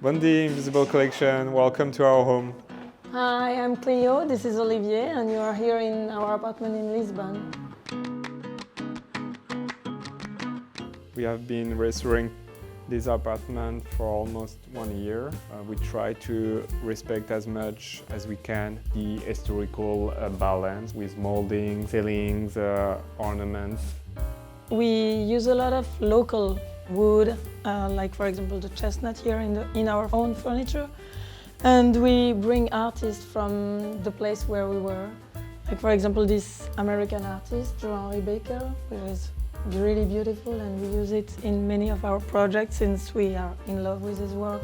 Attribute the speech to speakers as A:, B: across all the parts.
A: Bondi Invisible Collection, welcome to our home.
B: Hi, I'm Cleo, this is Olivier, and you are here in our apartment in Lisbon.
A: We have been restoring this apartment for almost 1 year. We try to respect as much as we can the historical balance with molding, ceilings, ornaments.
B: We use a lot of local wood, like for example the chestnut here in our own furniture. And we bring artists from the place where we were. Like for example this American artist, Joan Baker, which is really beautiful, and we use it in many of our projects since we are in love with his work.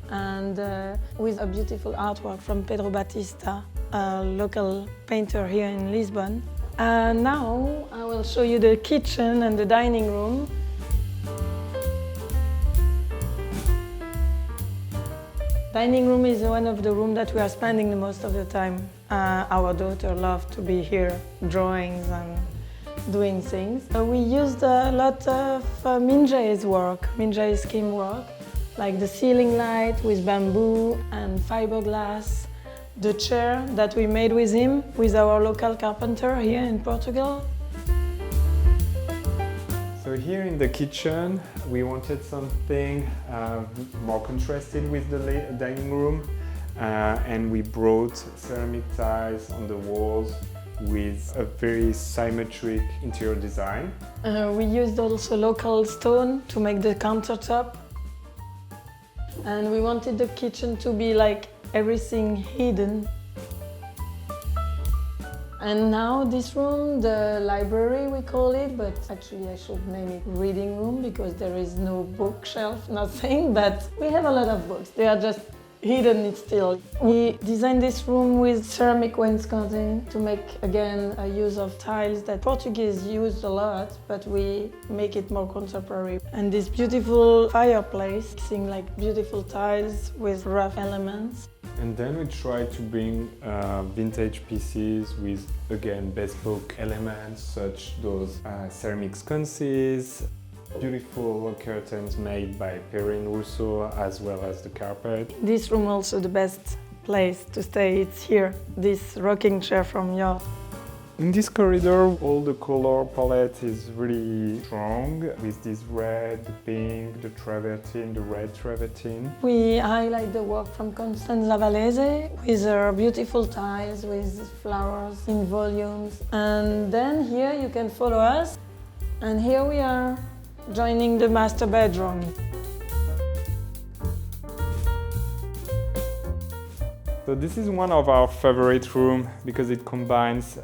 B: And with a beautiful artwork from Pedro Batista, a local painter here in Lisbon. Now I will show you the kitchen and the dining room. Dining room is one of the rooms that we are spending the most of the time. Our daughter loves to be here, drawings and doing things. We used a lot of Minjay's work, Minjay's scheme work, like the ceiling light with bamboo and fiberglass, the chair that we made with him, with our local carpenter here in Portugal.
A: So here in the kitchen, we wanted something more contrasted with the dining room, and we brought ceramic tiles on the walls with a very symmetric interior design.
B: We used also local stone to make the countertop. And we wanted the kitchen to be like everything hidden. And now this room, the library we call it, but actually I should name it reading room because there is no bookshelf, nothing, but we have a lot of books. They are just hidden still. We designed this room with ceramic wainscoting to make, again, a use of tiles that Portuguese used a lot, but we make it more contemporary. And this beautiful fireplace, mixing like beautiful tiles with rough elements.
A: And then we try to bring vintage pieces with, again, bespoke elements, such those ceramic sconces, beautiful curtains made by Perrine Rousseau, as well as the carpet.
B: This room also the best place to stay, it's here, this rocking chair from York.
A: In this corridor, all the color palette is really strong, with this red, the pink, the travertine, the red travertine.
B: We highlight the work from Constanza Valese with her beautiful tiles with flowers in volumes. And then here you can follow us. And here we are joining the master bedroom.
A: So this is one of our favorite rooms because it combines,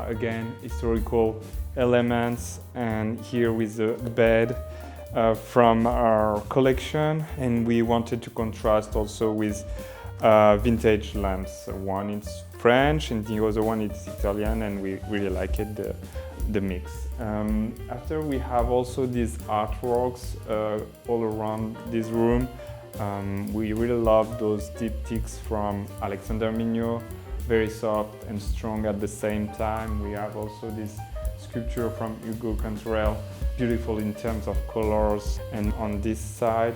A: again, historical elements, and here with the bed from our collection, and we wanted to contrast also with vintage lamps. One is French and the other one is Italian, and we really like it, the mix. After we have also these artworks all around this room. We really love those diptychs from Alexander Mignot, very soft and strong at the same time. We have also this sculpture from Hugo Cantorel, beautiful in terms of colors. And on this side,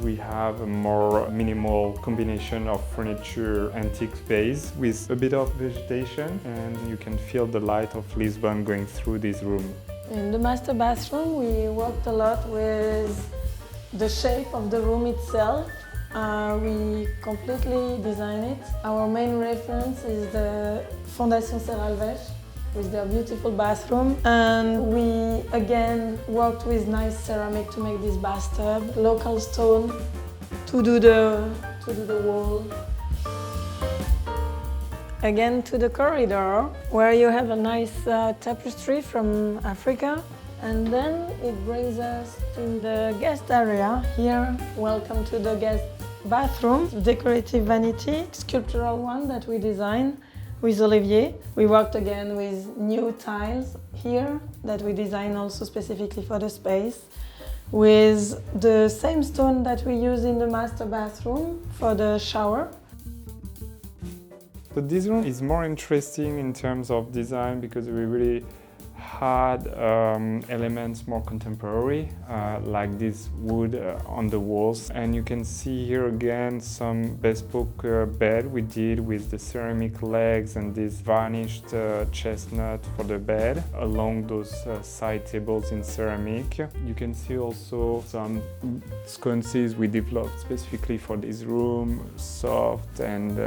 A: we have a more minimal combination of furniture, antique space with a bit of vegetation, and you can feel the light of Lisbon going through this room.
B: In the master bathroom, we worked a lot with the shape of the room itself. We completely design it. Our main reference is the Fondation Serralves with their beautiful bathroom. And we again worked with nice ceramic to make this bathtub, local stone to do the wall. Again to the corridor where you have a nice tapestry from Africa. And then it brings us to the guest area. Here, welcome to the guest bathroom. Decorative vanity, sculptural one that we designed with Olivier. We worked again with new tiles here that we designed also specifically for the space, with the same stone that we use in the master bathroom for the shower.
A: So this room is more interesting in terms of design because we really had elements more contemporary, like this wood on the walls. And you can see here again some bespoke bed we did with the ceramic legs and this varnished chestnut for the bed along those side tables in ceramic. You can see also some sconces we developed specifically for this room, soft and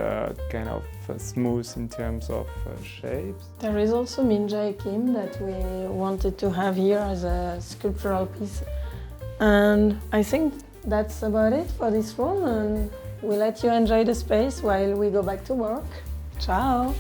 A: kind of smooth in terms of shapes.
B: There is also Minjai Kim that we wanted to have here as a sculptural piece. And I think that's about it for this room, and we let you enjoy the space while we go back to work. Ciao!